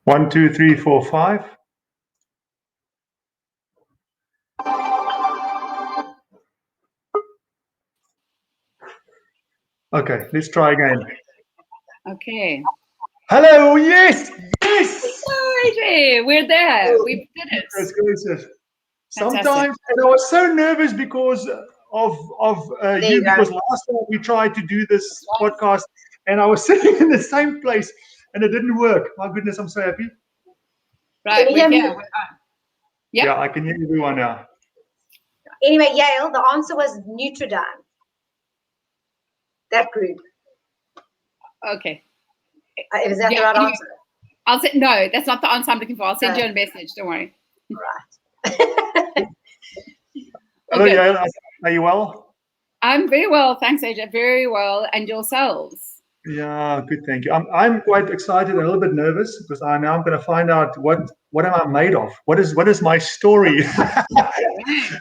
1, 2, 3, 4, 5. Okay, let's try again. Okay. Hello, yes, yes. Hi, AJ. We're there. We did it. That's good. Sometimes, Fantastic. and I was so nervous because of you, because last time we tried to do this podcast, and I was sitting in the same place, and it didn't work. My goodness, I'm so happy. Right, we're here. Yep. Yeah, I can hear everyone now. Anyway, Yale, the answer was Nutridyne. That group. Okay. Is that the right answer? I'll say no. That's not the answer I'm looking for. I'll send you a message. Don't worry. Right. Hello, Yale. Are you well? I'm very well, thanks, AJ. Very well, and yourselves? Yeah, good, thank you. I'm quite excited and a little bit nervous because I'm going to find out what am I made of. What is my story?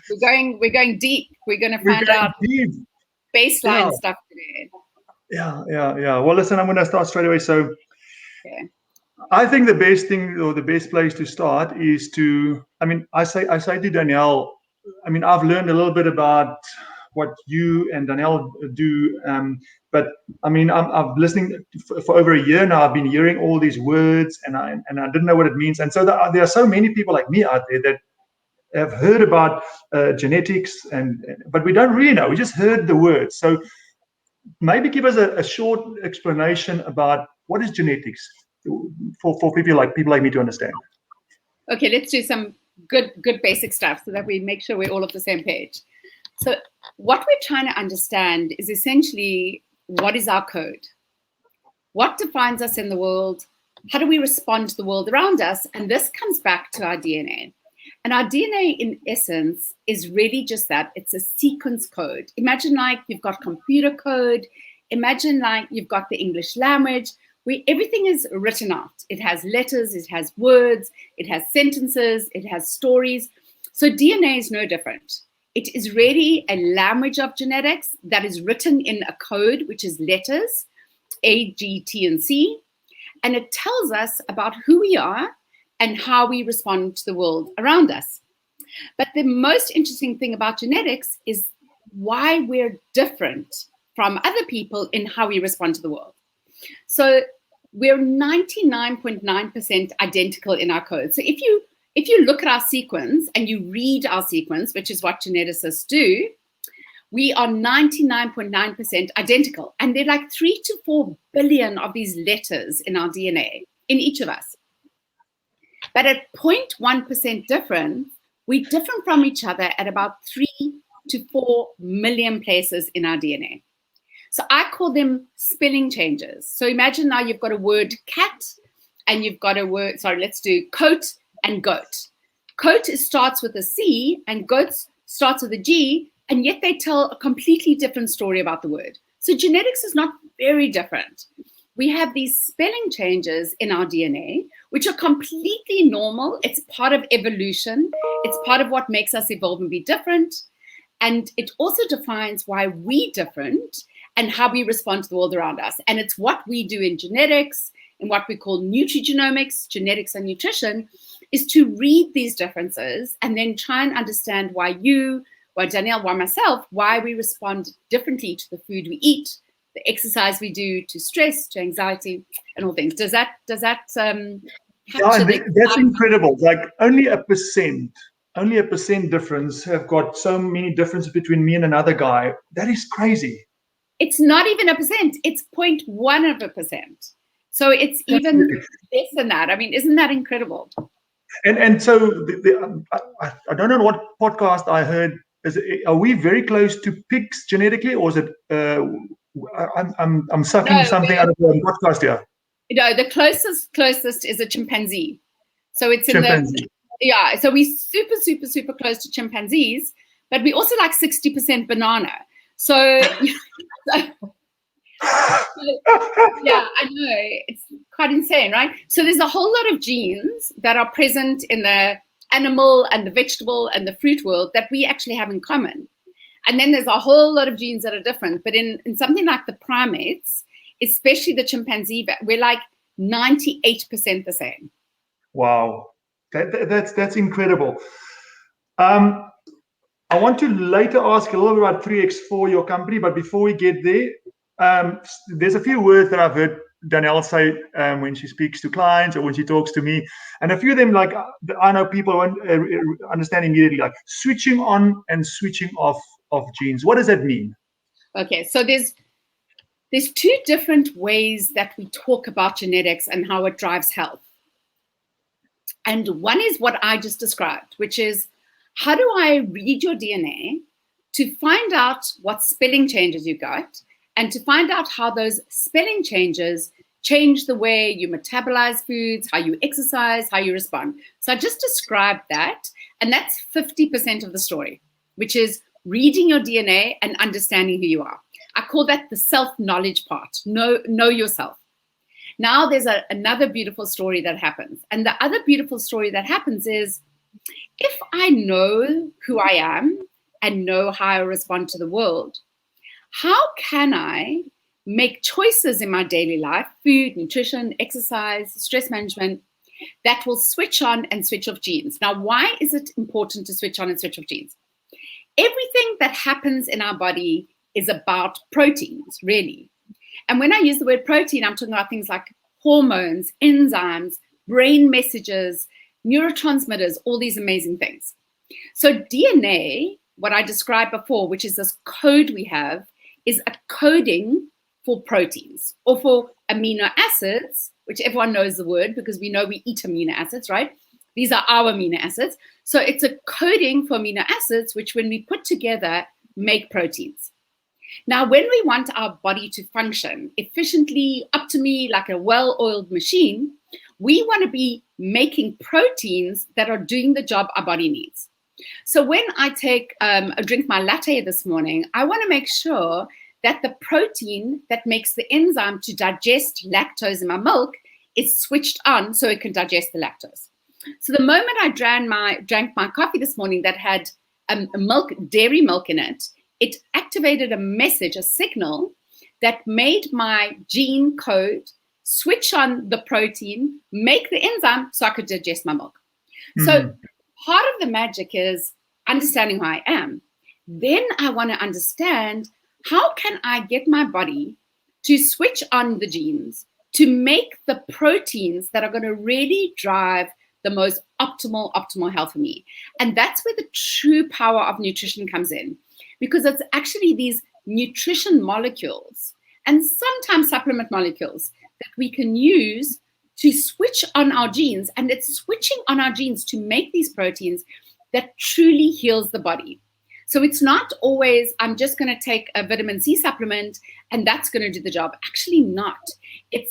We're going deep. We're going to find out deep. Baseline stuff today. Yeah. Well, listen, I'm going to start straight away. So, I think the best thing or the best place to start is to. I say to Danielle. I've learned a little bit about what you and Danielle do, but I'm listening for over a year now. I've been hearing all these words, and I didn't know what it means. And so there are so many people like me out there that have heard about genetics, but we don't really know. We just heard the words. So maybe give us a short explanation about what is genetics for people like me to understand. Okay, let's do some good basic stuff so that we make sure we're all on the same page. So what we're trying to understand is essentially, what is our code? What defines us in the world? How do we respond to the world around us? And this comes back to our DNA. And our DNA, in essence, is really just that. It's a sequence code. Imagine like you've got computer code. Imagine like you've got the English language, where everything is written out. It has letters, it has words, it has sentences, it has stories. So DNA is no different. It is really a language of genetics that is written in a code, which is letters, A, G, T, and C. And it tells us about who we are and how we respond to the world around us. But the most interesting thing about genetics is why we're different from other people in how we respond to the world. So we're 99.9% identical in our code. So if you look at our sequence and you read our sequence, which is what geneticists do, we are 99.9% identical. And there are like 3 to 4 billion of these letters in our DNA, in each of us. But at 0.1% difference, we're different from each other at about 3 to 4 million places in our DNA. So I call them spelling changes. So imagine now you've got a word cat and you've got a word, let's do coat and goat. Coat starts with a C and goat starts with a G, and yet they tell a completely different story about the word. So genetics is not very different. We have these spelling changes in our DNA, which are completely normal. It's part of evolution. It's part of what makes us evolve and be different. And it also defines why we're different and how we respond to the world around us. And it's what we do in genetics, in what we call nutrigenomics, genetics and nutrition, is to read these differences and then try and understand why you, why Danielle, why myself, why we respond differently to the food we eat, the exercise we do, to stress, to anxiety, and all things. Does that that's incredible. Like only a percent difference have got so many differences between me and another guy. That is crazy. It's not even a percent. It's 0.1%. So it's even less than that. I mean, isn't that incredible? And so I don't know what podcast I heard. Are we very close to pigs genetically, or is it? I'm sucking something out of the podcast here. No, the closest is a chimpanzee. So it's in the So we're super close to chimpanzees, but we also like 60% banana. So yeah, I know, it's quite insane, right? So there's a whole lot of genes that are present in the animal and the vegetable and the fruit world that we actually have in common. And then there's a whole lot of genes that are different. But in something like the primates, especially the chimpanzee, we're like 98% the same. Wow, that's incredible. I want to later ask a little bit about 3X4, your company, but before we get there, there's a few words that I've heard Danielle say when she speaks to clients or when she talks to me, and a few of them, like I know people understand immediately, like switching on and switching off of genes. What does that mean? Okay, so there's two different ways that we talk about genetics and how it drives health. And one is what I just described, which is, how do I read your DNA to find out what spelling changes you got, and to find out how those spelling changes change the way you metabolize foods, how you exercise, how you respond. So I just described that, and that's 50% of the story, which is reading your DNA and understanding who you are. I call that the self-knowledge part. Know yourself. Now there's another beautiful story that happens. And the other beautiful story that happens is, if I know who I am and know how I respond to the world, how can I make choices in my daily life, food, nutrition, exercise, stress management, that will switch on and switch off genes? Now, why is it important to switch on and switch off genes? Everything that happens in our body is about proteins, really. And when I use the word protein, I'm talking about things like hormones, enzymes, brain messages, neurotransmitters, all these amazing things. So DNA, what I described before, which is this code we have, is a coding for proteins or for amino acids, which everyone knows the word because we know we eat amino acids, right? These are our amino acids. So it's a coding for amino acids, which when we put together, make proteins. Now, when we want our body to function efficiently, optimally, like a well-oiled machine, we want to be making proteins that are doing the job our body needs. So when I take a drink my latte this morning, I want to make sure that the protein that makes the enzyme to digest lactose in my milk is switched on so it can digest the lactose. So the moment I drank my coffee this morning that had dairy milk in it, it activated a message, a signal that made my gene code switch on the protein, make the enzyme so I could digest my milk. Mm-hmm. So part of the magic is understanding who I am. Then I want to understand, how can I get my body to switch on the genes to make the proteins that are going to really drive the most optimal health for me? And that's where the true power of nutrition comes in, because it's actually these nutrition molecules and sometimes supplement molecules that we can use to switch on our genes. And it's switching on our genes to make these proteins that truly heals the body. So it's not always, I'm just going to take a vitamin C supplement and that's going to do the job. Actually not.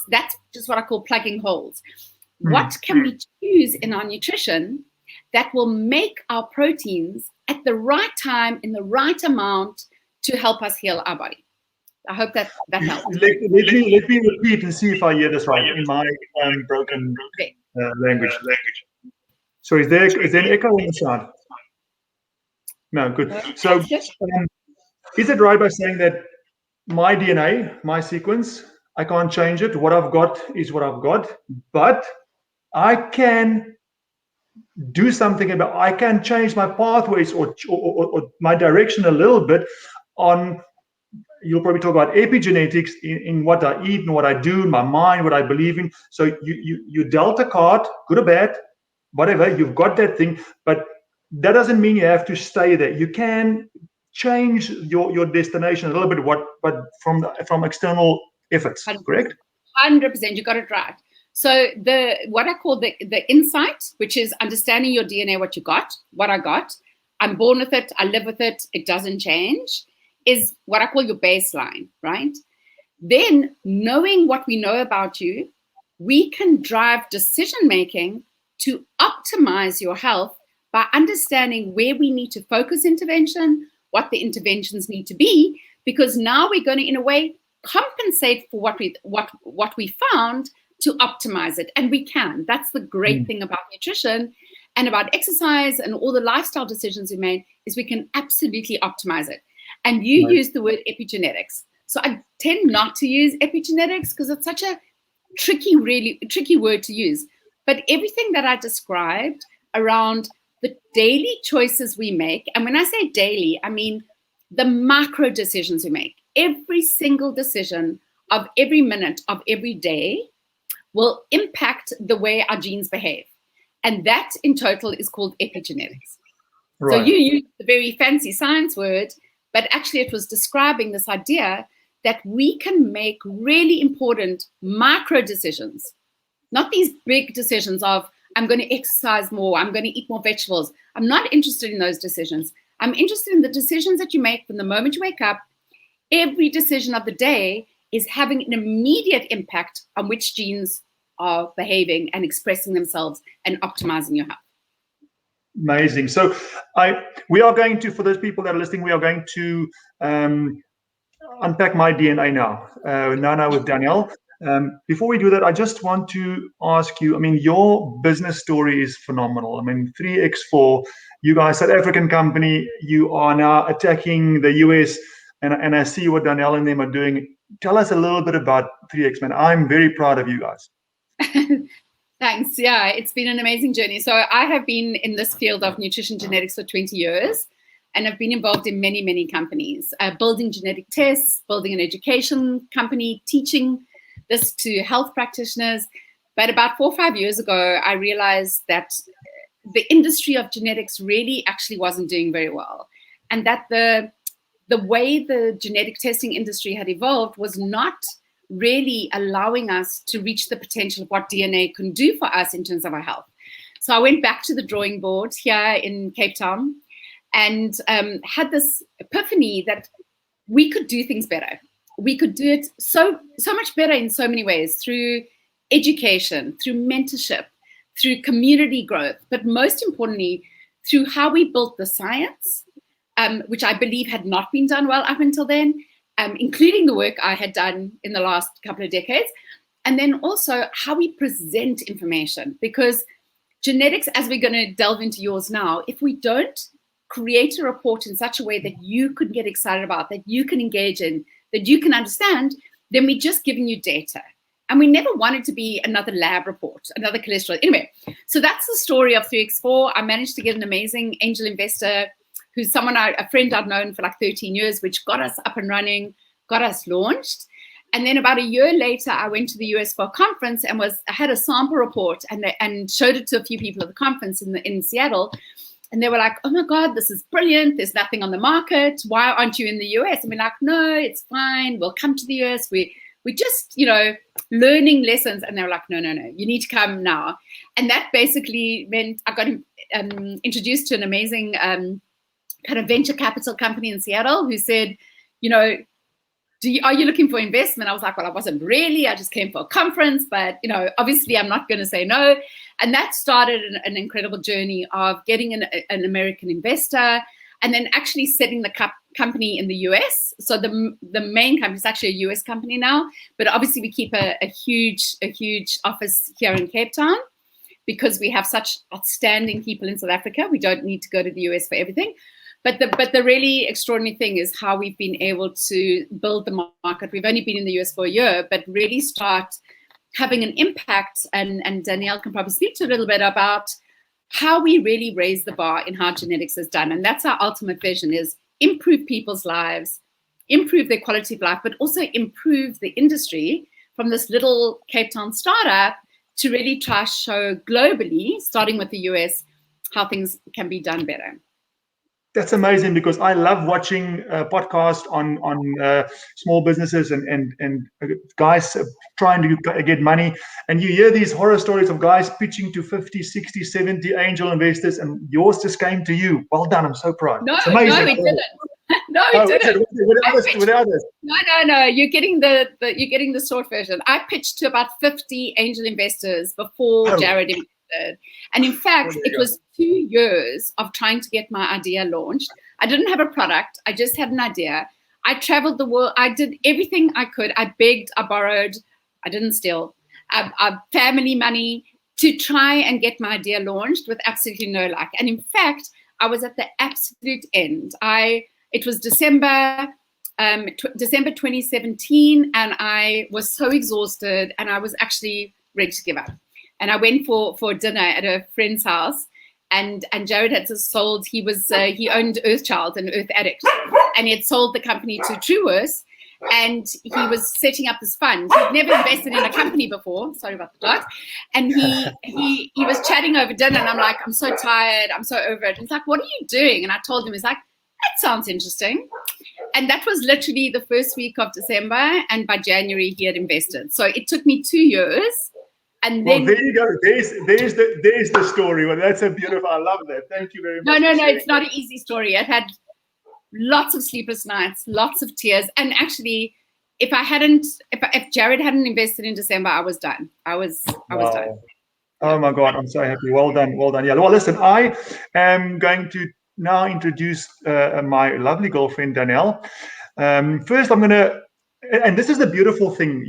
That's just what I call plugging holes. Mm-hmm. What can we choose in our nutrition that will make our proteins at the right time, in the right amount, to help us heal our body? I hope that helps. Let me repeat and see if I hear this right in my broken language. So is there an echo on the side? No, good. So is it right by saying that my DNA, my sequence, I can't change it. What I've got is what I've got, but I can do something about, I can change my pathways or my direction a little bit on. You'll probably talk about epigenetics in what I eat and what I do, in my mind, what I believe in. So you dealt a card, good or bad, whatever, you've got that thing, but that doesn't mean you have to stay there. You can change your destination a little bit, but from external efforts, 100%. Correct? 100%, you got it right. So what I call the insight, which is understanding your DNA, what you got, what I got, I'm born with it, I live with it, it doesn't change, is what I call your baseline, right? Then knowing what we know about you, we can drive decision-making to optimize your health by understanding where we need to focus intervention, what the interventions need to be, because now we're going to, in a way, compensate for what we found to optimize it. And we can. That's the great thing about nutrition and about exercise and all the lifestyle decisions we made, is we can absolutely optimize it. And you use the word epigenetics. So I tend not to use epigenetics because it's such a really tricky word to use. but everything that I described around the daily choices we make, and when I say daily, I mean the macro decisions we make. Every single decision of every minute of every day will impact the way our genes behave. And that in total is called epigenetics. Right. So you used the very fancy science word, but actually it was describing this idea that we can make really important macro decisions, not these big decisions of, I'm going to exercise more, I'm going to eat more vegetables. I'm not interested in those decisions. I'm interested in the decisions that you make from the moment you wake up. Every decision of the day is having an immediate impact on which genes are behaving and expressing themselves and optimizing your health. Amazing. So we are going to, for those people that are listening, we are going to unpack my DNA now with Danielle. Before we do that, I just want to ask you, I mean, your business story is phenomenal. I mean, 3X4, you guys, South African company, you are now attacking the US, and I see what Danielle and them are doing. Tell us a little bit about 3X, man. I'm very proud of you guys. Thanks. Yeah, it's been an amazing journey. So I have been in this field of nutrition genetics for 20 years, and I've been involved in many, many companies, building genetic tests, building an education company, teaching this to health practitioners. But about 4 or 5 years ago, I realized that the industry of genetics really actually wasn't doing very well, and that the way the genetic testing industry had evolved was not really allowing us to reach the potential of what DNA can do for us in terms of our health. So I went back to the drawing board here in Cape Town and had this epiphany that we could do things better. We could do it so much better in so many ways, through education, through mentorship, through community growth, but most importantly, through how we built the science, which I believe had not been done well up until then, including the work I had done in the last couple of decades, and then also how we present information. Because genetics, as we're going to delve into yours now, if we don't create a report in such a way that you can get excited about, that you can engage in, that you can understand, then we're just giving you data. And we never wanted to be another lab report, another cholesterol. Anyway, so that's the story of 3X4. I managed to get an amazing angel investor who's a friend I've known for like 13 years, which got us up and running, got us launched. And then about a year later, I went to the US for a conference and I had a sample report and showed it to a few people at the conference in Seattle. And they were like, oh my God, this is brilliant. There's nothing on the market. Why aren't you in the US? And we're like, no, it's fine. We'll come to the US. We're just, learning lessons. And they were like, no, you need to come now. And that basically meant I got introduced to an amazing kind of venture capital company in Seattle who said, are you looking for investment? I was like, well, I wasn't really. I just came for a conference, but, obviously I'm not going to say no. And that started an incredible journey of getting an American investor and then actually setting the company in the US. So the main company is actually a US company now, but obviously we keep a huge office here in Cape Town because we have such outstanding people in South Africa. We don't need to go to the US for everything. But the really extraordinary thing is how we've been able to build the market. We've only been in the US for a year, but really start having an impact. And Danielle can probably speak to a little bit about how we really raise the bar in how genetics is done. And that's our ultimate vision, is improve people's lives, improve their quality of life, but also improve the industry from this little Cape Town startup to really try to show globally, starting with the US, how things can be done better. That's amazing, because I love watching podcasts on small businesses and guys trying to get money. And you hear these horror stories of guys pitching to 50, 60, 70 angel investors, and yours just came to you. Well done. I'm so proud. No, it's amazing. No, we didn't. No, we didn't. With others. No. You're getting the short version. I pitched to about 50 angel investors before Jared invested. And in fact, it was 2 years of trying to get my idea launched. I didn't have a product. I just had an idea. I traveled the world. I did everything I could. I begged, I borrowed. I didn't steal. Family money to try and get my idea launched with absolutely no luck. And in fact, I was at the absolute end. It was December 2017, and I was so exhausted, and I was actually ready to give up. and I went for dinner at a friend's house. And Jared had just sold. He owned Earthchild, an Earth Addict, and he had sold the company to Trueworth. And he was setting up this fund. He'd never invested in a company before. Sorry about the dog. And he was chatting over dinner, and I'm like, I'm so tired. I'm so over it. He's like, what are you doing? And I told him, he's like, that sounds interesting. And that was literally the first week of December. And by January, he had invested. So it took me 2 years. And then, well, there you go. There's the story. Well, that's a beautiful. I love that. Thank you very much. No. It's not an easy story. It had lots of sleepless nights, lots of tears. And actually, if Jared hadn't invested in December, I was done. I was done. Oh my God, I'm so happy. Well done. Yeah. Well, listen, I am going to now introduce my lovely girlfriend, Danielle. First, I'm gonna, and this is the beautiful thing.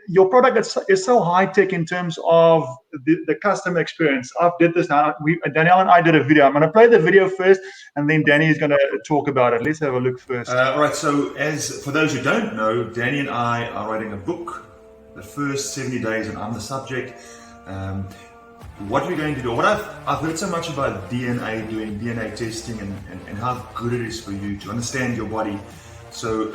Your product is so high tech in terms of the customer experience. I've did this now. Danielle and I did a video. I'm going to play the video first, and then Danny is going to talk about it. Let's have a look first. All right. So, for those who don't know, Danny and I are writing a book, The First 70 Days, and I'm the subject. What we're going to do, I've heard so much about DNA, doing DNA testing, and how good it is for you to understand your body. So,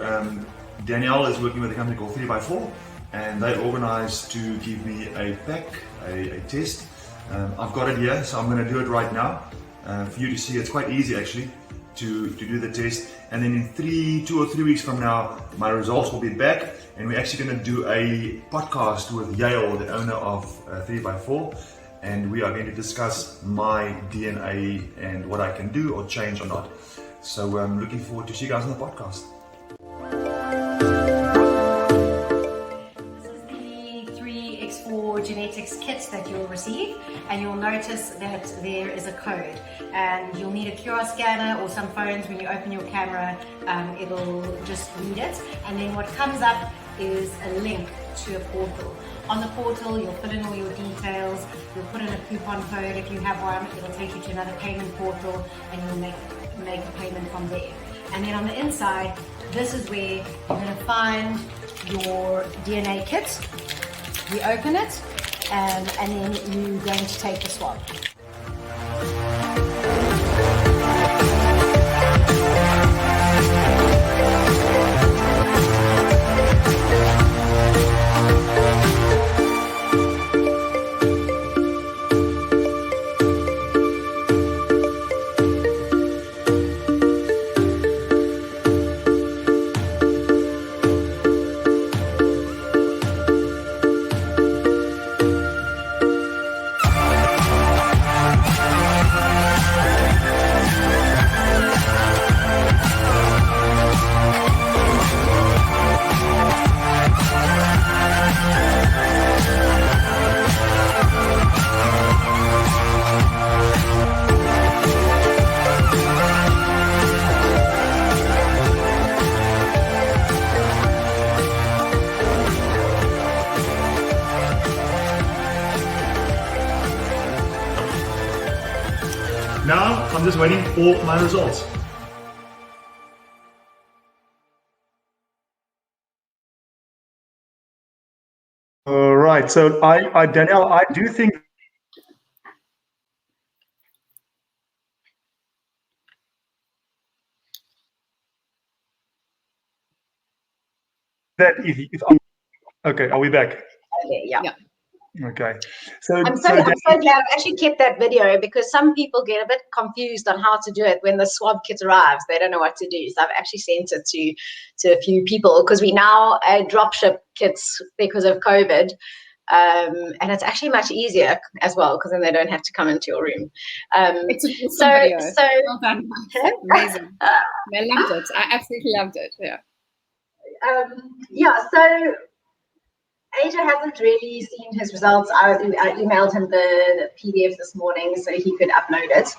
Danielle is working with a company called 3x4. And they organized to give me a pack, a test. I've got it here, so I'm going to do it right now for you to see. It's quite easy actually to do the test. And then in 2 or 3 weeks from now, my results will be back, and we're actually going to do a podcast with Yale, the owner of 3x4, and we are going to discuss my DNA and what I can do or change or not. So I'm looking forward to see you guys on the podcast. Genetics kits that you'll receive, and you'll notice that there is a code, and you'll need a QR scanner, or some phones, when you open your camera, it'll just read it, and then what comes up is a link to a portal. On the portal, you'll fill in all your details, you'll put in a coupon code if you have one, it'll take you to another payment portal, and you'll make a payment from there. And then on the inside, this is where you're going to find your DNA kit. You open it, and then you're going to take the swab. Now I'm just waiting for my results. All right. So Danielle, I do think that if okay, are we back? Okay, yeah. Okay. So I'm so glad I've actually kept that video, because some people get a bit confused on how to do it when the swab kit arrives. They don't know what to do. So I've actually sent it to a few people, because we now drop ship kits because of COVID. And it's actually much easier as well, because then they don't have to come into your room. It's a awesome video. So well done. Amazing. I loved it. I absolutely loved it. Yeah. So AJ hasn't really seen his results. I emailed him the PDF this morning so he could upload it.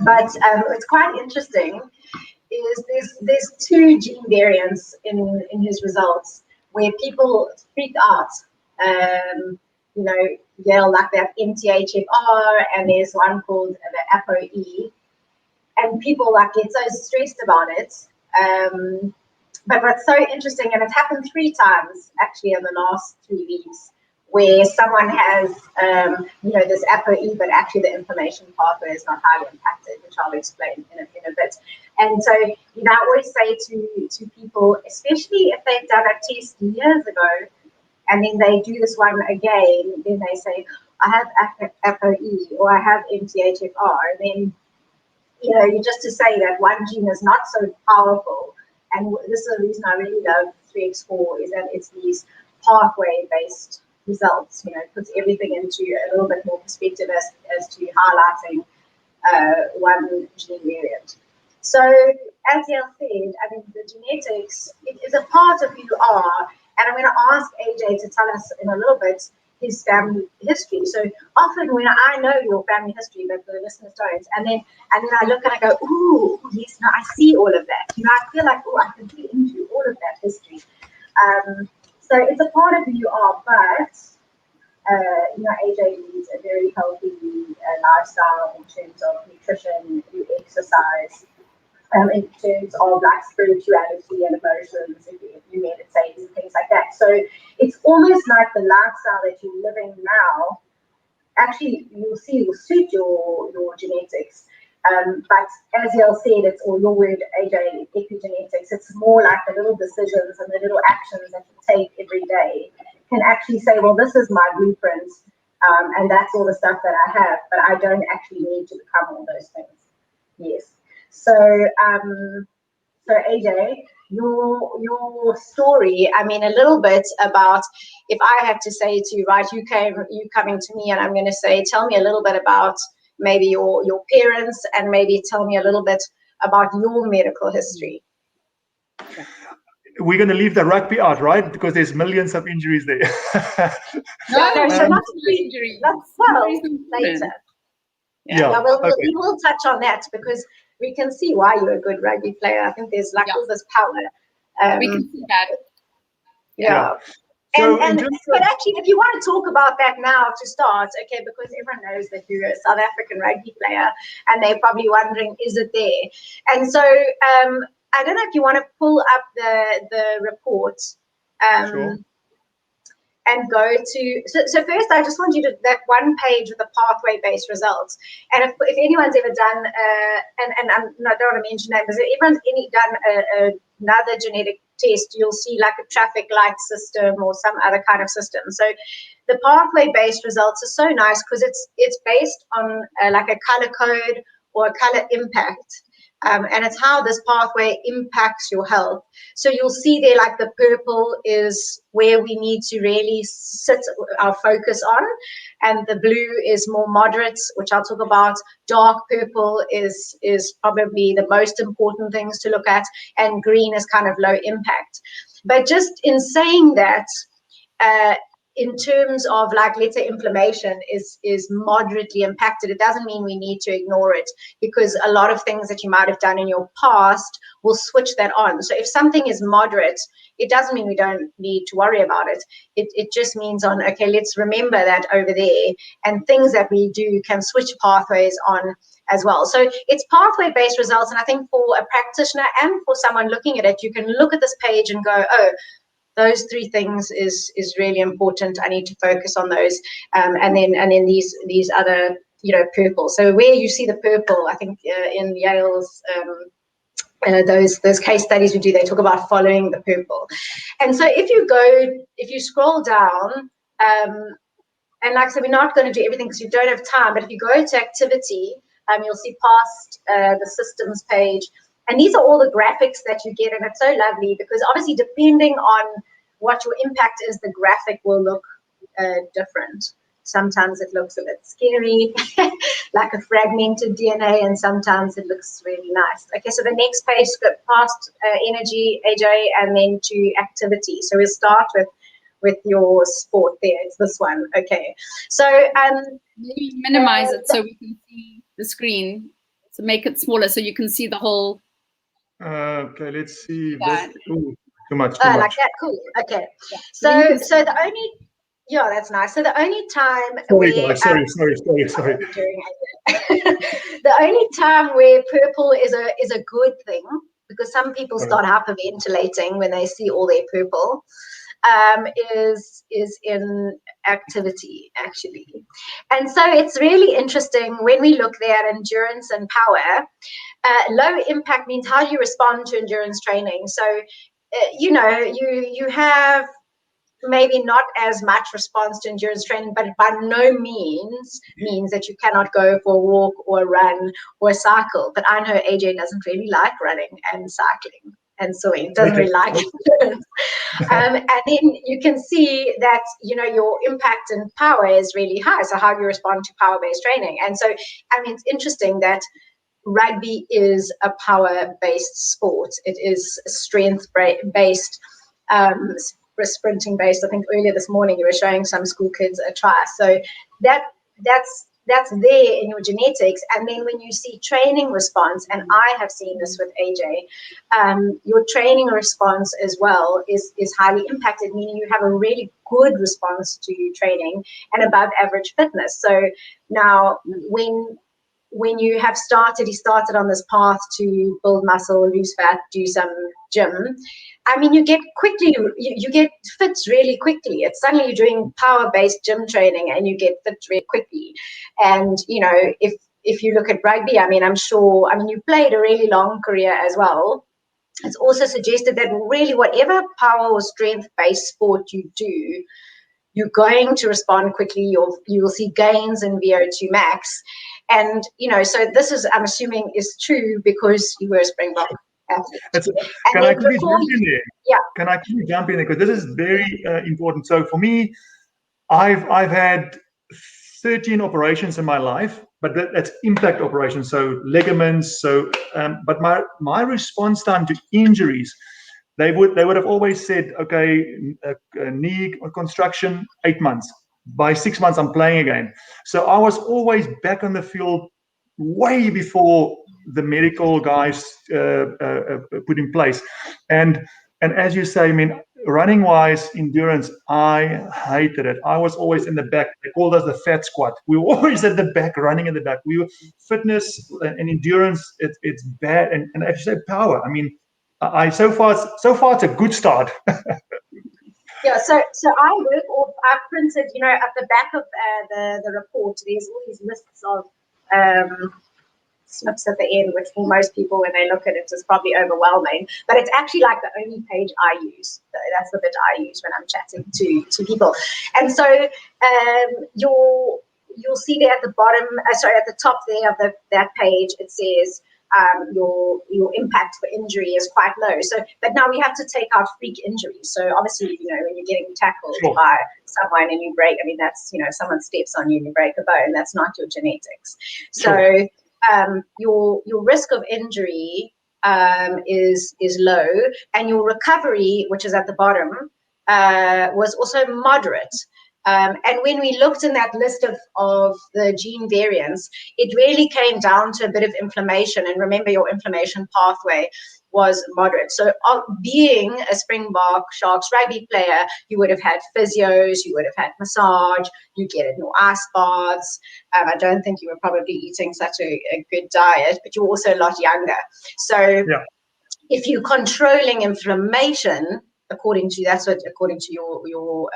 But it's quite interesting. There's 2 gene variants in his results where people freak out. Yale, like that MTHFR, and there's one called the ApoE, and people get so stressed about it. But what's so interesting, and it's happened 3 times actually in the last 3 weeks, where someone has, this ApoE, but actually the information pathway is not highly impacted, which I'll explain in a bit. And so, I always say to people, especially if they've done a test years ago, and then they do this one again, then they say, I have ApoE or I have MTHFR, and then, you just to say that one gene is not so powerful. And this is the reason I really love 3x4, is that it's these pathway-based results, puts everything into a little bit more perspective as to highlighting one gene variant. So, as Yael said, the genetics, it is a part of who you are, and I'm going to ask AJ to tell us in a little bit his family history. So often when I know your family history, but the listeners don't, and then I look and I go, ooh, yes, no, I see all of that. I feel like, I can fit into all of that history. So it's a part of who you are, but AJ leads a very healthy lifestyle in terms of nutrition, you exercise, in terms of like spirituality and emotions, if you meditate and things like that. So it's almost like the lifestyle that you're living now, actually you'll see will suit your genetics. But as Yael said, it's all your word, AJ, epigenetics. It's more like the little decisions and the little actions that you take every day can actually say, well, this is my blueprint, and that's all the stuff that I have, but I don't actually need to become all those things. Yes. So, AJ, your story, a little bit about, if I had to say to you, right, you coming to me, and I'm going to say, tell me a little bit about maybe your parents, and maybe tell me a little bit about your medical history. We're going to leave the rugby out, right? Because there's millions of injuries there. No, so not injuries. Later. Yeah, we will touch on that, because we can see why you're a good rugby player. I think there's all this power. We can see that. Yeah. So but actually, if you want to talk about that now to start, okay, because everyone knows that you're a South African rugby player, and they're probably wondering, is it there? And so I don't know if you want to pull up the report. Sure. And go to, so first I just want you to, that one page with the pathway-based results. And if anyone's ever done, and I don't want to mention names, but if everyone's done another genetic test, you'll see like a traffic light system or some other kind of system. So the pathway-based results are so nice because it's based on like a color code or a color impact. And it's how this pathway impacts your health. So you'll see there, like the purple is where we need to really sit our focus on, and the blue is more moderate, which I'll talk about. Dark purple is probably the most important things to look at, and green is kind of low impact. But just in saying that, in terms of, like, let's say inflammation is moderately impacted, it doesn't mean we need to ignore it, because a lot of things that you might have done in your past will switch that on. So if something is moderate, it doesn't mean we don't need to worry about it. It just means okay, let's remember that over there, and things that we do can switch pathways on as well. So it's pathway-based results, and I think for a practitioner and for someone looking at it, you can look at this page and go, oh, those three things is really important. I need to focus on those, and then these other, purple. So where you see the purple, I think in Yael's those case studies we do, they talk about following the purple. And so if you scroll down, and like I said, we're not going to do everything because you don't have time. But if you go to activity, you'll see past the systems page. And these are all the graphics that you get, and it's so lovely because obviously depending on what your impact is, the graphic will look different. Sometimes it looks a bit scary, like a fragmented DNA, and sometimes it looks really nice. Okay, so the next page, past energy, AJ, and then to activity. So we'll start with your sport there. It's this one. Okay, so maybe minimize it so we can see the screen. So make it smaller so you can see the whole. Okay, let's see. Yeah. Ooh, too much. Like that, cool. Okay. Yeah. So the only, that's nice. So the only time sorry. the only time where purple is a good thing, because some people start hyperventilating when they see all their purple, is in activity, actually. And so it's really interesting when we look there at endurance and power. Low impact means how do you respond to endurance training? So, you have maybe not as much response to endurance training, but by no means that you cannot go for a walk or a run or a cycle. But I know AJ doesn't really like running and cycling and swimming, doesn't really like it. And then you can see that, your impact and power is really high. So how do you respond to power-based training? And so, it's interesting that rugby is a power-based sport. It is strength-based, sprinting based. I think earlier this morning you were showing some school kids a try. So that's there in your genetics. And then when you see training response, and I have seen this with AJ, your training response as well is highly impacted, meaning you have a really good response to training and above average fitness. So now when you have he started on this path to build muscle, lose fat, do some gym. You get you get fit really quickly. It's suddenly you're doing power-based gym training and you get fit really quickly. And, if you look at rugby, I'm sure, you played a really long career as well. It's also suggested that really whatever power or strength-based sport you do, you're going to respond quickly. You will see gains in VO2 max. And, so this is, I'm assuming, is true because you were a Springbok athlete. Can I quickly jump in there? Yeah. Can I quickly jump in there? Because this is very important. So for me, I've had 13 operations in my life, but that's impact operations, so ligaments. So, but my response time to injuries, they would have always said, okay, knee construction, 8 months. By 6 months, I'm playing again. So I was always back on the field way before the medical guys put in place. And as you say, running wise, endurance, I hated it. I was always in the back. They called us the fat squad. We were always at the back, running in the back. We were fitness and endurance. It's bad. And as you say, power. So far it's a good start. Yeah, so I've printed, at the back of the report, there's all these lists of snips at the end, which for most people, when they look at it, is probably overwhelming. But it's actually like the only page I use. So that's the bit I use when I'm chatting to people. And so you'll see there at the bottom, at the top there of that page, it says your impact for injury is quite low. So, but now we have to take out freak injuries. So obviously, when you're getting tackled by someone and you break, that's, someone steps on you and you break a bone, that's not your genetics. So your risk of injury is low, and your recovery, which is at the bottom, was also moderate. And when we looked in that list of the gene variants, it really came down to a bit of inflammation. And remember, your inflammation pathway was moderate. So being a Springbok Sharks rugby player, you would have had physios, you would have had massage, you get in your ice baths. I don't think you were probably eating such a good diet, but you're also a lot younger. So if you're controlling inflammation, according to your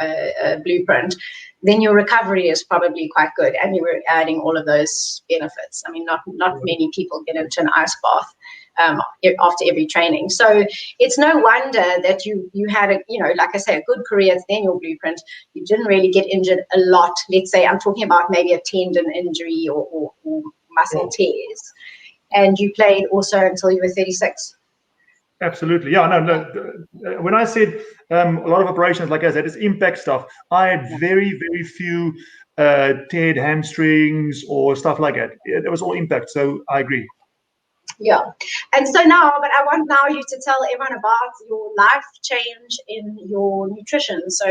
blueprint, then your recovery is probably quite good, and you were adding all of those benefits. Not many people get into an ice bath after every training, so it's no wonder that you had like I say, a good career. Then your blueprint, you didn't really get injured a lot. Let's say I'm talking about maybe a tendon injury or muscle tears, and you played also until you were 36. Absolutely. Yeah, no. When I said a lot of operations, like I said, it's impact stuff. I had very, very few teared hamstrings or stuff like that. It was all impact. So I agree. Yeah. And so now, but I want now you to tell everyone about your life change in your nutrition. So,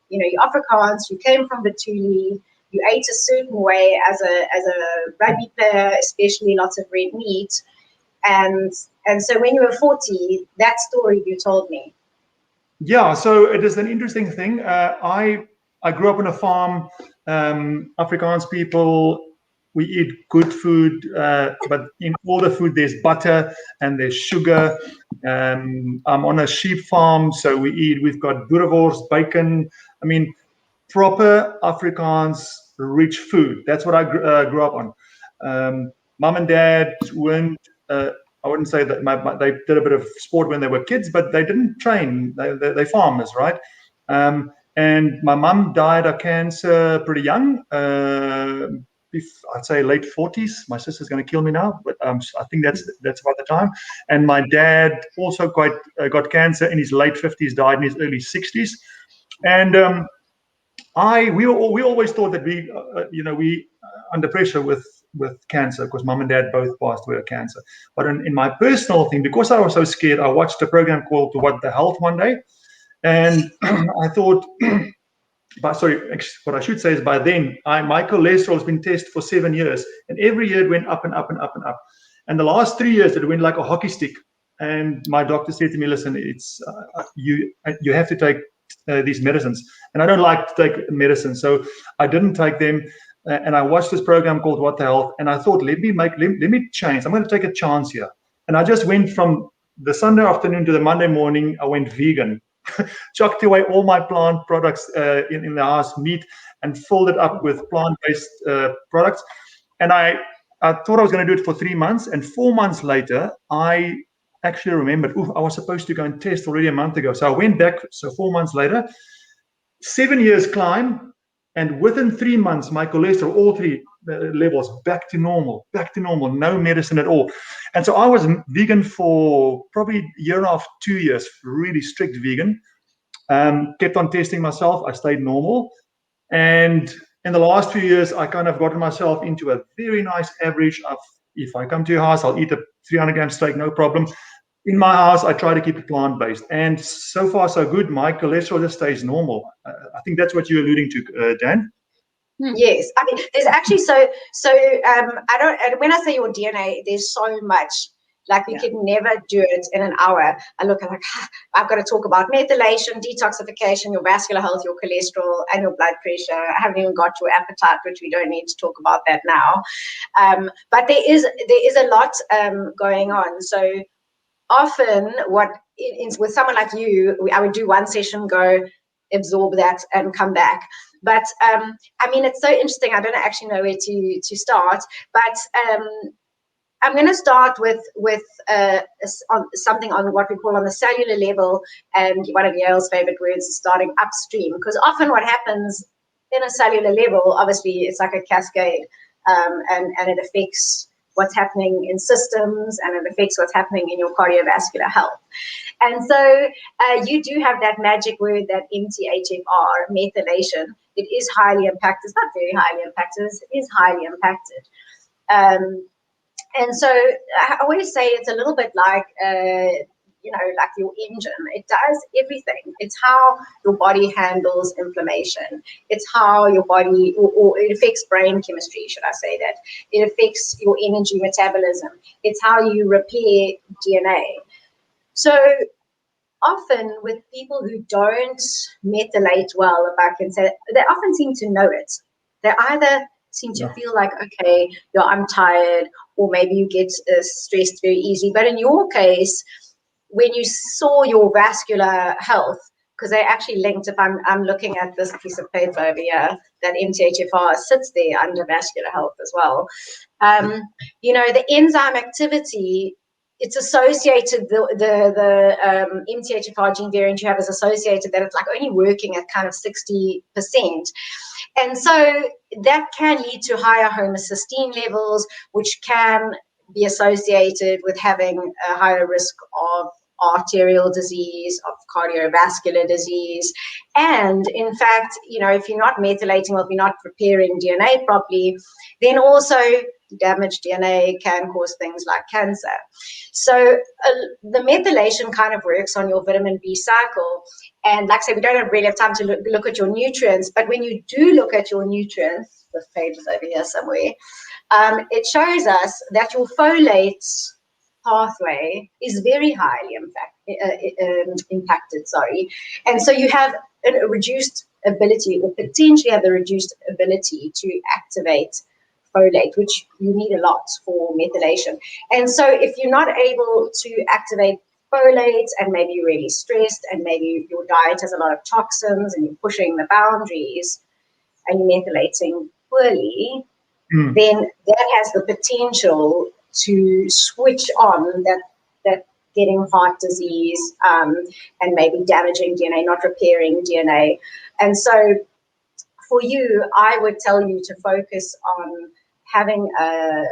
you're Afrikaans, you came from Batuli, you ate a certain way as a rugby player, especially lots of red meat. And so when you were 40, that story you told me. Yeah, so it is an interesting thing. I grew up on a farm, Afrikaans people, we eat good food, but in all the food there's butter and there's sugar. I'm on a sheep farm, so we've got boerewors, bacon. I mean, proper Afrikaans rich food. That's what I grew up on. Mom and dad weren't. I wouldn't say that they did a bit of sport when they were kids, but they didn't train. They're farmers, right? And my mum died of cancer pretty young. I'd say late 40s. My sister's going to kill me now, but I think that's about the time. And my dad also got cancer in his late 50s, died in his early 60s. And we always thought that we under pressure with cancer, because mom and dad both passed away of cancer. But in my personal thing, because I was so scared, I watched a program called What the Health one day, and I thought. What I should say is by then, my cholesterol has been tested for 7 years, and every year it went up and up and up and up. And the last 3 years, it went like a hockey stick. And my doctor said to me, "Listen, it's you have to take these medicines." And I don't like to take medicine, so I didn't take them. And I watched this program called What the Health, and I thought, let me change. I'm going to take a chance here. And I just went from the Sunday afternoon to the Monday morning. I went vegan. Chucked away all my plant products in the house, meat, and filled it up with plant-based products. And I thought I was going to do it for 3 months. And 4 months later, I actually remembered, I was supposed to go and test already a month ago. So I went back. So 4 months later, 7 years climb. And within 3 months, my cholesterol, all three levels, back to normal, no medicine at all. And so I was vegan for probably a year and a half, 2 years, really strict vegan. Kept on testing myself. I stayed normal. And in the last few years, I kind of gotten myself into a very nice average of, if I come to your house, I'll eat a 300-gram steak, no problem. In my house, I try to keep it plant-based. And so far, so good. My cholesterol just stays normal. I think that's what you're alluding to, Dan. Yes, I mean, there's actually I don't. When I say your DNA, there's so much. Like we could never do it in an hour. I look at I've got to talk about methylation, detoxification, your vascular health, your cholesterol, and your blood pressure. I haven't even got your appetite, which we don't need to talk about that now. But there is a lot going on. So often, with someone like you, I would do one session, go absorb that, and come back. But I mean, it's so interesting. I don't actually know where to start, but I'm going to start with on something on what we call on the cellular level, and one of Yale's favorite words is starting upstream, because often what happens in a cellular level, obviously it's like a cascade, and it affects what's happening in systems, and it affects what's happening in your cardiovascular health. And so you do have that magic word, that MTHFR, methylation. It is highly impacted. It's not very highly impacted. It is highly impacted. And so I always say it's a little bit like, like your engine. It does everything. It's how your body handles inflammation. It's how your body, or it affects brain chemistry, should I say that. It affects your energy metabolism. It's how you repair DNA. So often with people who don't methylate well, if I can say, they often seem to know it. They either seem to feel like, okay, I'm tired, or maybe you get stressed very easily. But in your case, when you saw your vascular health, because they actually linked, if I'm looking at this piece of paper over here, that MTHFR sits there under vascular health as well. The enzyme activity, it's associated, the MTHFR gene variant you have is associated that it's like only working at kind of 60%. And so that can lead to higher homocysteine levels, which can be associated with having a higher risk of arterial disease, of cardiovascular disease. And in fact, if you're not methylating, or if you're not preparing DNA properly, then also damaged DNA can cause things like cancer. So the methylation kind of works on your vitamin B cycle. And like I said, we don't really have time to look at your nutrients, but when you do look at your nutrients, this page is over here somewhere, it shows us that your folate pathway is very highly impacted. And so you have a reduced ability, or potentially have the reduced ability to activate folate, which you need a lot for methylation. And so if you're not able to activate folate, and maybe you're really stressed, and maybe your diet has a lot of toxins and you're pushing the boundaries and you're methylating poorly, then that has the potential to switch on that getting heart disease, and maybe damaging DNA, not repairing DNA. And so for you, I would tell you to focus on having a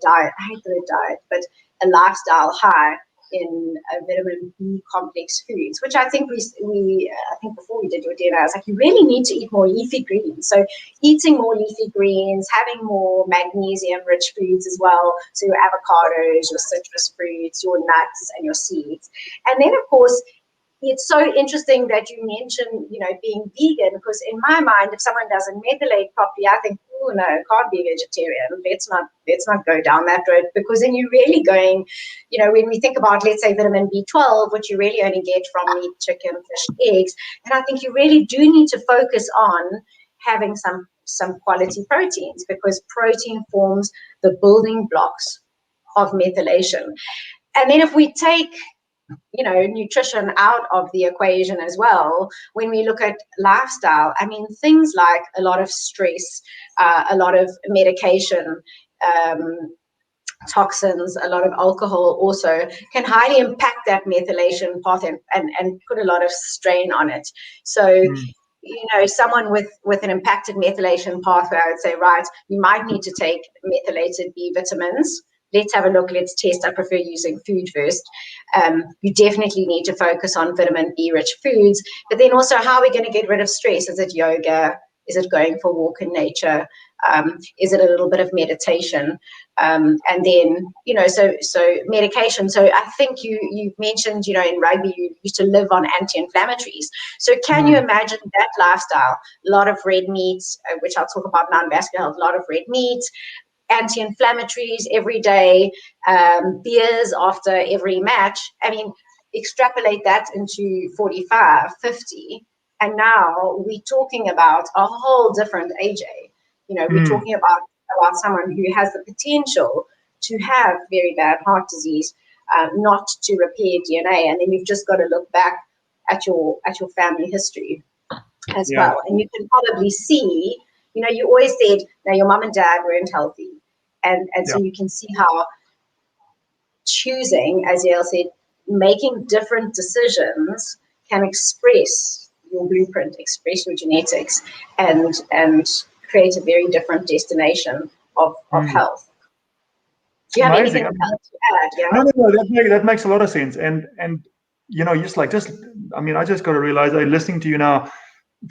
diet, I hate the word diet, but a lifestyle high in vitamin B complex foods, which I think I think before we did your dinner, I was like, you really need to eat more leafy greens. So eating more leafy greens, having more magnesium-rich foods as well. So your avocados, your citrus fruits, your nuts, and your seeds. And then, of course, it's so interesting that you mentioned, being vegan, because in my mind, if someone doesn't methylate properly, I think, oh no, can't be vegetarian. Let's not go down that road, because then you're really going, when we think about, let's say, vitamin B12, which you really only get from meat, chicken, fish, eggs, and I think you really do need to focus on having some quality proteins, because protein forms the building blocks of methylation. And then if we take nutrition out of the equation as well, when we look at lifestyle, I mean, things like a lot of stress, a lot of medication, toxins, a lot of alcohol also can highly impact that methylation path and put a lot of strain on it. So, someone with an impacted methylation pathway, I would say, right, you might need to take methylated B vitamins. Let's have a look. Let's test. I prefer using food first. You definitely need to focus on vitamin B-rich foods, but then also, how are we going to get rid of stress? Is it yoga? Is it going for a walk in nature? Is it a little bit of meditation? And then, so medication. So I think you mentioned, in rugby, you used to live on anti-inflammatories. So can you imagine that lifestyle? A lot of red meat, which I'll talk about now in vascular health, a lot of red meat, anti-inflammatories every day, beers after every match. I mean, extrapolate that into 45, 50, and now we're talking about a whole different AJ. We're talking about someone who has the potential to have very bad heart disease, not to repair DNA, and then you've just got to look back at your family history as well, and you can probably see. You always said, your mom and dad weren't healthy. And so you can see how choosing, as Yael said, making different decisions can express your blueprint, express your genetics, and create a very different destination of health. Do you have anything else to add? Yeah? No, that makes a lot of sense. And I just got to realize, listening to you now,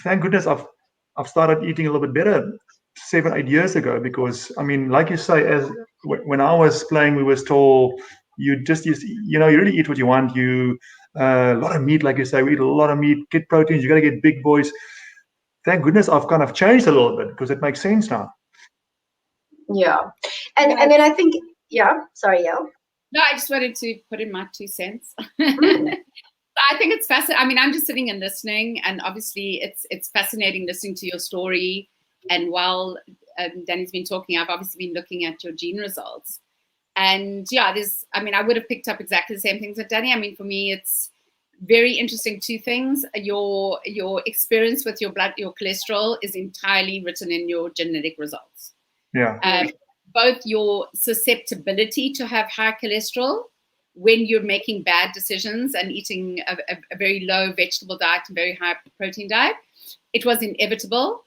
thank goodness I've started eating a little bit better 7-8 years ago, because like you say, when I was playing, we was told you really eat what you want. You a lot of meat, like you say, we eat a lot of meat, get proteins, you got to get big boys. Thank goodness I've kind of changed a little bit, because it makes sense now. Yeah. And then I think, sorry, Yael. No, I just wanted to put in my 2 cents. I think it's fascinating. I'm just sitting and listening, and obviously it's fascinating listening to your story. And while Danny's been talking, I've obviously been looking at your gene results. And I would have picked up exactly the same things that Danny. For me, it's very interesting 2 things. Your experience with your blood, your cholesterol is entirely written in your genetic results. Yeah. Both your susceptibility to have high cholesterol when you're making bad decisions and eating a very low vegetable diet and very high protein diet, it was inevitable.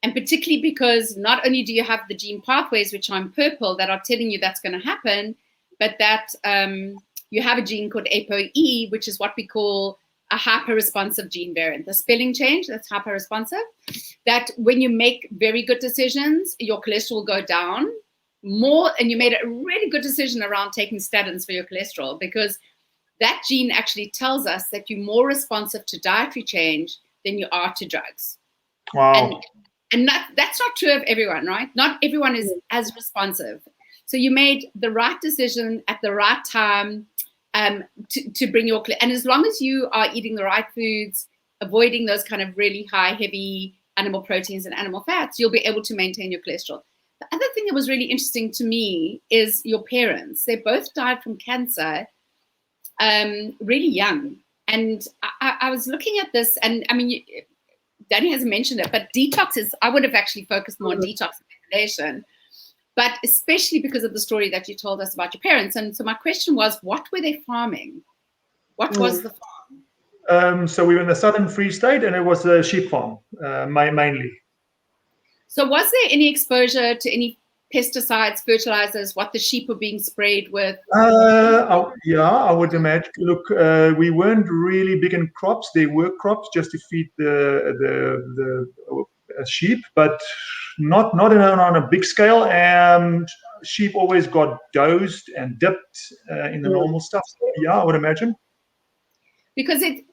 And particularly because not only do you have the gene pathways, which are in purple, that are telling you that's going to happen, but that you have a gene called ApoE, which is what we call a hyper-responsive gene variant. The spelling change, that's hyper-responsive, that when you make very good decisions, your cholesterol will go down more, and you made a really good decision around taking statins for your cholesterol, because that gene actually tells us that you're more responsive to dietary change than you are to drugs. Wow. And that's not true of everyone, right? Not everyone is as responsive. So you made the right decision at the right time to bring your, and as long as you are eating the right foods, avoiding those kind of really high, heavy animal proteins and animal fats, you'll be able to maintain your cholesterol. The other thing that was really interesting to me is your parents. They both died from cancer really young. And I was looking at this, and I mean, Danny hasn't mentioned it, but detox is, I would have actually focused more on detox and regulation, but especially because of the story that you told us about your parents. And so my question was, what were they farming? What was the farm? So we were in the Southern Free State, and it was a sheep farm, mainly. So was there any exposure to any pesticides, fertilizers, what the sheep were being sprayed with? Yeah, I would imagine. Look, we weren't really big in crops. They were crops just to feed the sheep, but not on a big scale. And sheep always got dosed and dipped in the normal stuff. So, yeah, I would imagine. Because I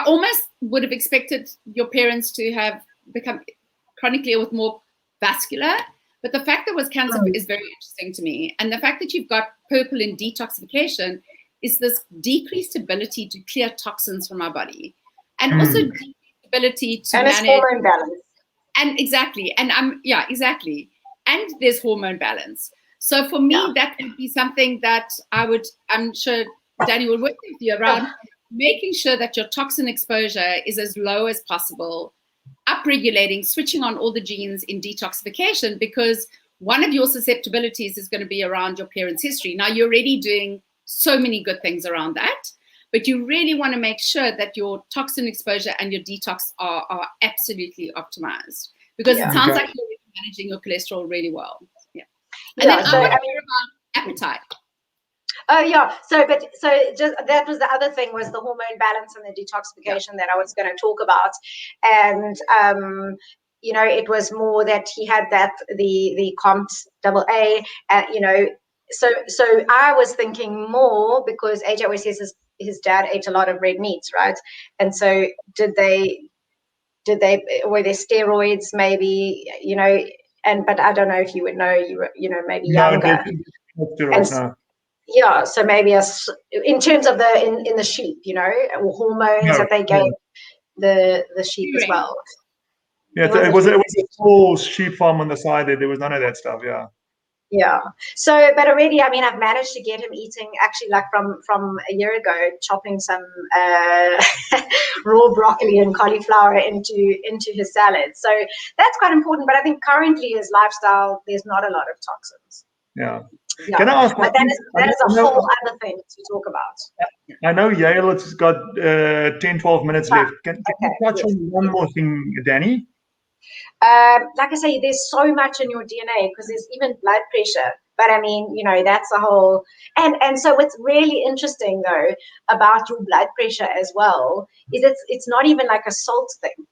almost would have expected your parents to have become chronically ill with more vascular. But the fact that it was cancer is very interesting to me. And the fact that you've got purple in detoxification is this decreased ability to clear toxins from our body. And also decreased ability to manage. And hormone balance. And exactly. And exactly. And there's hormone balance. So for me, that would be something that I'm sure Danny will work with you around making sure that your toxin exposure is as low as possible, upregulating, switching on all the genes in detoxification, because one of your susceptibilities is going to be around your parents' history. Now, you're already doing so many good things around that, but you really want to make sure that your toxin exposure and your detox are absolutely optimized, because it sounds like you're managing your cholesterol really well. Yeah. And then I want to hear about appetite. Oh yeah, so just that was the other thing, was the hormone balance and the detoxification that I was going to talk about, and it was more that he had the COMT AA, so I was thinking more because AJ always says his dad ate a lot of red meats, right? And so were there steroids maybe, but I don't know if you would know, maybe younger. No, steroids, no. Yeah, so maybe in terms of in the sheep, hormones that they gave the sheep as well. Yeah, it was a full sheep farm on the side there. There was none of that stuff. Yeah. Yeah. So, but already, I mean, I've managed to get him eating, actually, like from a year ago, chopping some raw broccoli and cauliflower into his salad. So that's quite important. But I think currently his lifestyle, there's not a lot of toxins. Yeah. Yeah. Can I ask? But that is a whole other thing to talk about. I know Yale has got 10-12 minutes left. Can you touch on one more thing, Danny? Like I say, there's so much in your DNA, because there's even blood pressure. But I mean, that's a whole. And so what's really interesting though about your blood pressure as well is it's not even like a salt thing.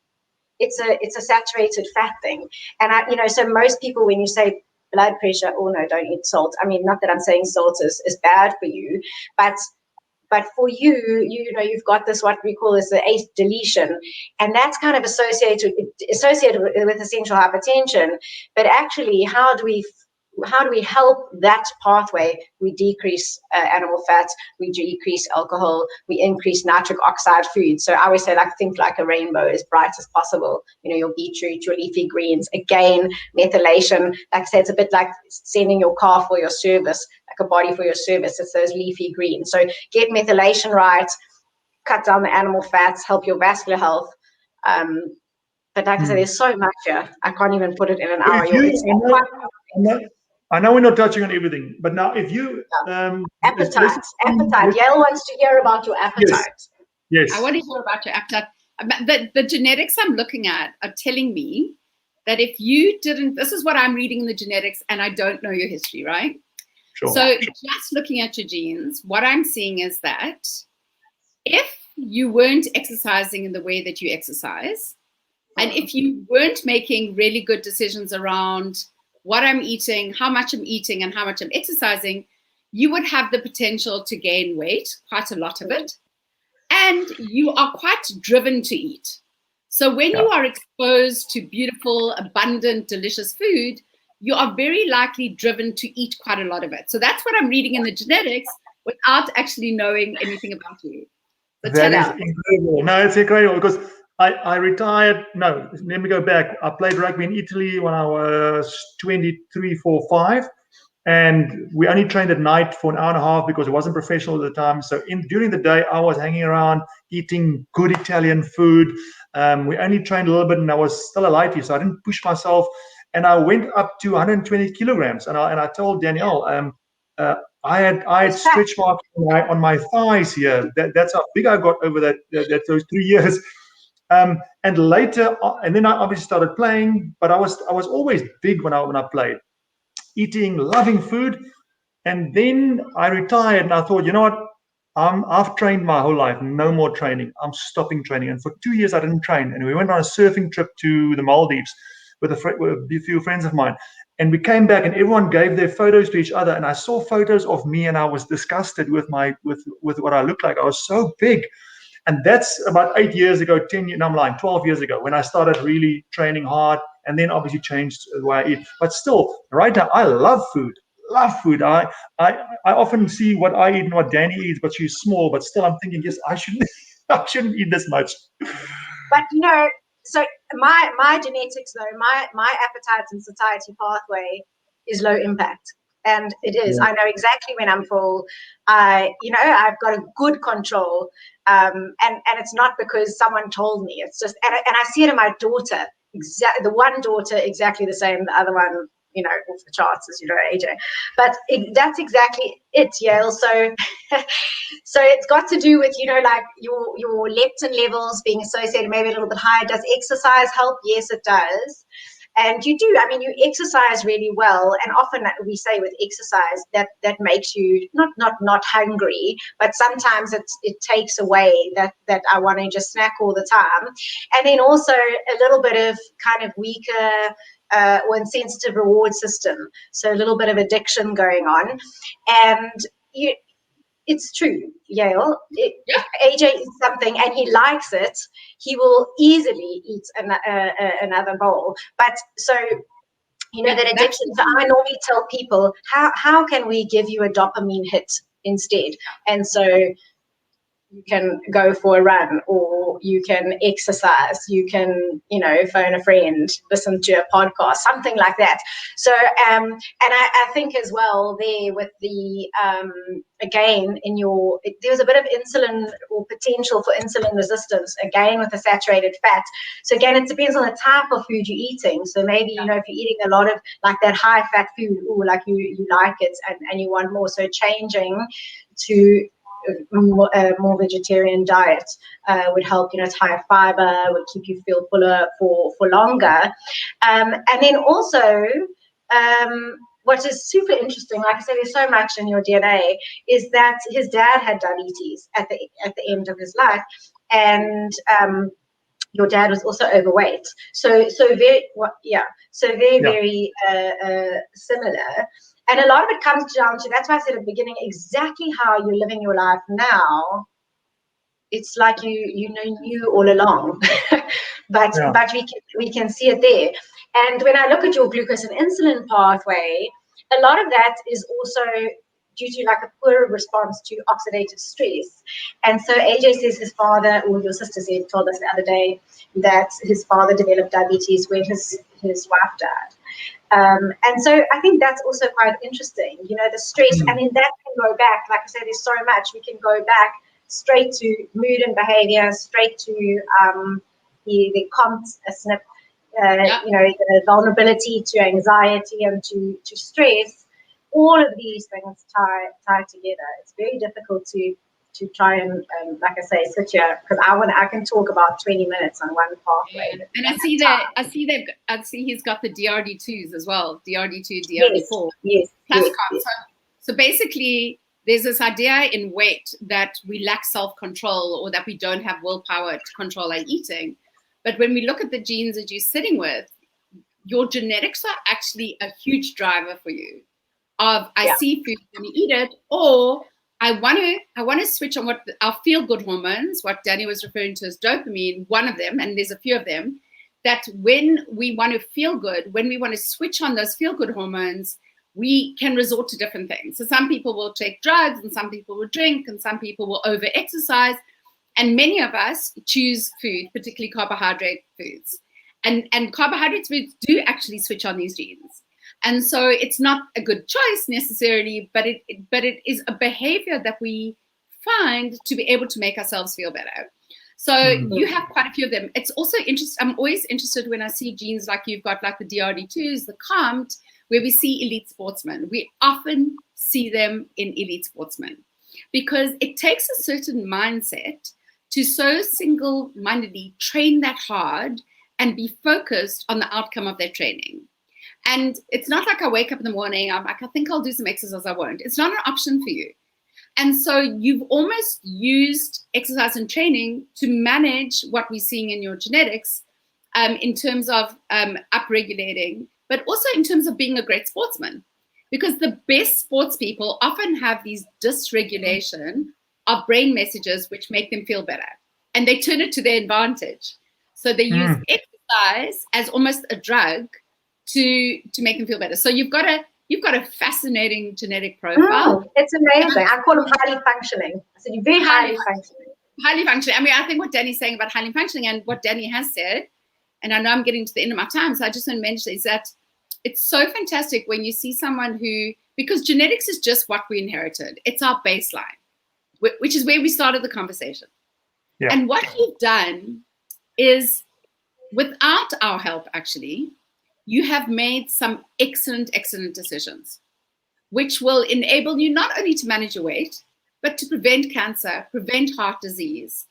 It's a saturated fat thing. And so most people, when you say blood pressure, oh no, don't eat salt. I mean, not that I'm saying salt is bad for you, but for you, you've got this, what we call this the ACE deletion, and that's kind of associated with essential hypertension. But actually, how do we help that pathway? We decrease animal fat, we decrease alcohol, we increase nitric oxide food. So I always say, think like a rainbow, as bright as possible. Your beetroot, your leafy greens. Again, methylation. Like I said, it's a bit like sending your car for your service, like a body for your service. It's those leafy greens. So get methylation right, cut down the animal fats, help your vascular health. But like I said, there's so much here. I can't even put it in an hour. I know we're not touching on everything, but now if you appetite. Yale wants to hear about your appetite. Yes. I want to hear about your appetite. The genetics I'm looking at are telling me that if you didn't, this is what I'm reading in the genetics, and I don't know your history, right? Sure. So just looking at your genes, what I'm seeing is that if you weren't exercising in the way that you exercise, and if you weren't making really good decisions around what I'm eating, how much I'm eating, and how much I'm exercising, you would have the potential to gain weight, quite a lot of it. And you are quite driven to eat. So when you are exposed to beautiful, abundant, delicious food, you are very likely driven to eat quite a lot of it. So that's what I'm reading in the genetics without actually knowing anything about you. That is incredible. No, it's incredible, because I retired. No, let me go back. I played rugby in Italy when I was 23, 4, 5. And we only trained at night for an hour and a half because it wasn't professional at the time. So during the day, I was hanging around eating good Italian food. We only trained a little bit, and I was still a lighty, so I didn't push myself. And I went up to 120 kilograms. And I told Danielle, I had stretch marks on my thighs here. That's how big I got over those 3 years. And later, and then I obviously started playing, but I was always big when I played, eating, loving food. And then I retired, and I thought, you know what? I've trained my whole life. No more training. I'm stopping training. And for 2 years, I didn't train. And we went on a surfing trip to the Maldives with a few friends of mine. And we came back, and everyone gave their photos to each other. And I saw photos of me, and I was disgusted with what I looked like. I was so big. And that's about 8 years ago, 10 years, no, I'm lying, 12 years ago, when I started really training hard, and then obviously changed the way I eat. But still, right now, I love food. I often see what I eat and what Danny eats, but she's small. But still, I'm thinking, yes, I shouldn't eat this much. But so my genetics though, my appetite and satiety pathway is low impact. And it is. I know exactly when I'm full. I've got a good control. And it's not because someone told me. It's just, and I see it in my daughter. The one daughter exactly the same. The other one, off the charts, as AJ. But that's exactly it, Yael. So it's got to do with like your leptin levels being associated maybe a little bit higher. Does exercise help? Yes, it does. And you do. I mean, you exercise really well, and often we say with exercise that makes you not hungry, but sometimes it takes away that I want to just snack all the time, and then also a little bit of kind of weaker or insensitive reward system, so a little bit of addiction going on, and it's true, Yael. If AJ eats something and he likes it, he will easily eat another bowl. But so, that addiction. So I normally tell people, how can we give you a dopamine hit instead? And so you can go for a run, or you can exercise, you can, phone a friend, listen to a podcast, something like that. So, and I think as well there with the, again, there's a bit of insulin or potential for insulin resistance, again, with the saturated fat. So again, it depends on the type of food you're eating. So maybe, if you're eating a lot of like that high fat food, or like you like it and you want more, so changing to a more vegetarian diet would help. It's higher fiber, would keep you feel fuller for longer. And then also, what is super interesting, like I said, there's so much in your DNA, is that his dad had diabetes at the end of his life, and your dad was also overweight. So very similar. And a lot of it comes down to, that's why I said at the beginning, exactly how you're living your life now. It's like you knew all along, but we can see it there. And when I look at your glucose and insulin pathway, a lot of that is also due to like a poor response to oxidative stress. And so AJ says his father, or your sister told us the other day, that his father developed diabetes when his wife died. And so I think that's also quite interesting, the stress. I mean, that can go back, like I said, there's so much. We can go back straight to mood and behavior, straight to the COMT, SNP, the vulnerability to anxiety and to stress. All of these things tie together. It's very difficult to try and like I say, sit here, because I can talk about 20 minutes on one pathway. And I see he's got the DRD2s as well, DRD2, DRD4. Yes. So basically, there's this idea in weight that we lack self-control, or that we don't have willpower to control our eating. But when we look at the genes that you're sitting with, your genetics are actually a huge driver for you. I see food when you eat it, or I want to switch on what our feel-good hormones, what Danny was referring to as dopamine, one of them, and there's a few of them, that when we want to feel good, when we want to switch on those feel-good hormones, we can resort to different things. So some people will take drugs, and some people will drink, and some people will over-exercise. And many of us choose food, particularly carbohydrate foods. And carbohydrate foods do actually switch on these genes. And so it's not a good choice necessarily, but it is a behavior that we find to be able to make ourselves feel better. So you have quite a few of them. It's also interesting. I'm always interested when I see genes like you've got, like the DRD2s, the COMT, where we see elite sportsmen. We often see them in elite sportsmen because it takes a certain mindset to so single-mindedly train that hard and be focused on the outcome of their training. And it's not like I wake up in the morning, I'm like, I think I'll do some exercise, I won't. It's not an option for you. And so you've almost used exercise and training to manage what we're seeing in your genetics in terms of upregulating, but also in terms of being a great sportsman. Because the best sports people often have these dysregulation of brain messages which make them feel better. And they turn it to their advantage. So they use exercise as almost a drug to make them feel better. So you've got a fascinating genetic profile. It's amazing. I call them highly functioning. I said you're very highly functioning. Highly functioning. I mean, I think what Danny's saying about highly functioning and what Danny has said, and I know I'm getting to the end of my time, so I just want to mention is that it's so fantastic when you see someone who, because genetics is just what we inherited. It's our baseline, which is where we started the conversation. Yeah. And what you've done is, without our help, actually, you have made some excellent decisions, which will enable you not only to manage your weight, but to prevent cancer, prevent heart disease,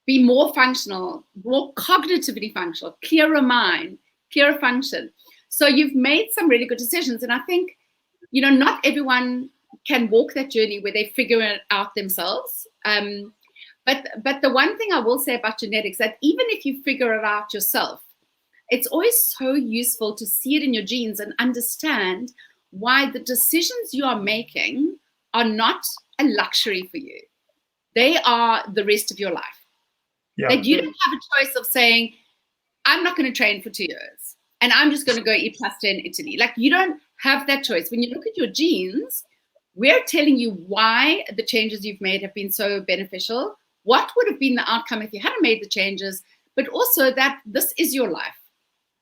be more functional, more cognitively functional, clearer mind, clearer function. So you've made some really good decisions. And I think, not everyone can walk that journey where they figure it out themselves. But the one thing I will say about genetics, that even if you figure it out yourself, it's always so useful to see it in your genes and understand why the decisions you are making are not a luxury for you. They are the rest of your life. Yeah. That you don't have a choice of saying, I'm not going to train for 2 years and I'm just going to go eat pasta in Italy. Like, you don't have that choice. When you look at your genes, we're telling you why the changes you've made have been so beneficial, what would have been the outcome if you hadn't made the changes, but also that this is your life.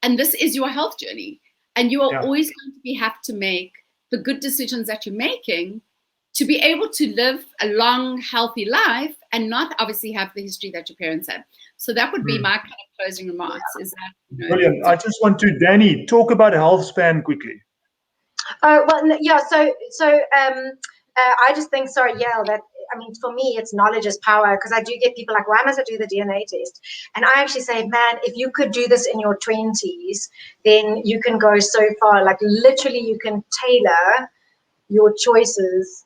And this is your health journey. And you are always going to have to make the good decisions that you're making to be able to live a long, healthy life and not obviously have the history that your parents had. So that would be my kind of closing remarks. Is that brilliant? I just want to, Danny, talk about health span quickly. So I just think, that, I mean, for me, it's knowledge is power, because I do get people like, why must I do the DNA test? And I actually say, man, if you could do this in your 20s, then you can go so far. Like, literally, you can tailor your choices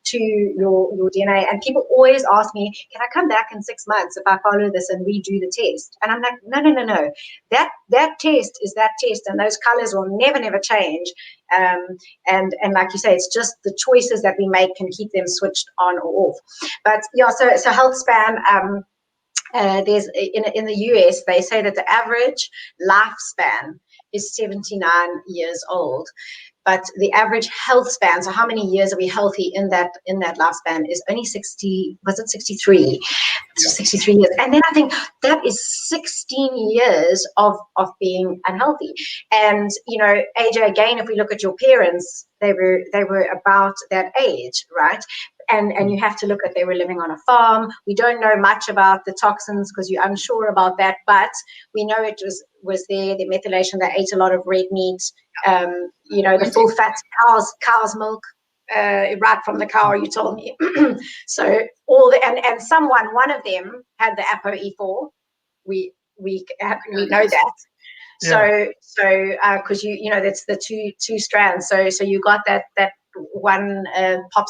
to your DNA. And people always ask me, can I come back in 6 months if I follow this and redo the test? And I'm like, no. That test is that test, and those colors will never change. And like you say, it's just the choices that we make can keep them switched on or off. But so health span, there's in the US, they say that the average lifespan is 79 years old. But the average health span, so how many years are we healthy in that lifespan, is only 63? 63 years. And then I think that is 16 years of being unhealthy. And, AJ, again, if we look at your parents, they were about that age, right? And you have to look at, they were living on a farm. We don't know much about the toxins because you're unsure about that, but we know it was there, the methylation. They ate a lot of red meat, the full fat cow's milk, right from the cow, you told me. So and one of them had the ApoE4. We know that. Yeah. So because that's the two strands. So you got that one pop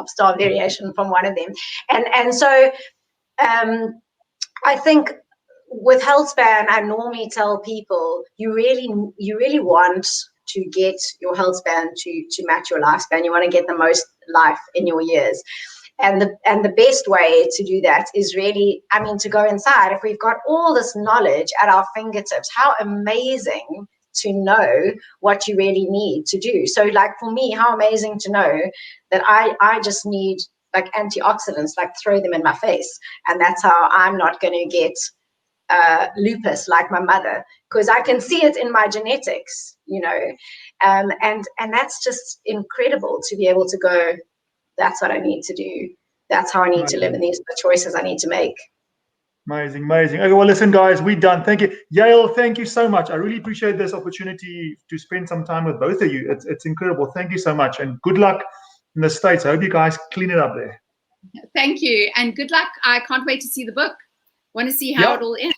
star variation from one of them, and so I think with health span, I normally tell people you really want to get your health span to match your lifespan. You want to get the most life in your years. And the best way to do that is really, to go inside. If we've got all this knowledge at our fingertips, how amazing to know what you really need to do. So like for me, how amazing to know that I just need like antioxidants, like throw them in my face. And that's how I'm not going to get lupus like my mother, because I can see it in my genetics, you know. And that's just incredible to be able to go, that's what I need to do. That's how I need to live, and these are the choices I need to make. Amazing, amazing. Okay, well, listen, guys, we're done. Thank you. Yael, thank you so much. I really appreciate this opportunity to spend some time with both of you. It's incredible. Thank you so much. And good luck in the States. I hope you guys clean it up there. Thank you. And good luck. I can't wait to see the book. Want to see how it all ends.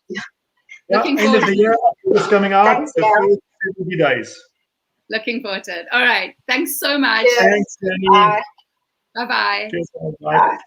Looking end of the year, it's coming out. Thanks, the first 70 days. Looking forward to it. All right. Thanks so much. Thanks, Danny. Bye. Bye-bye. Cheers, guys. Bye. Bye.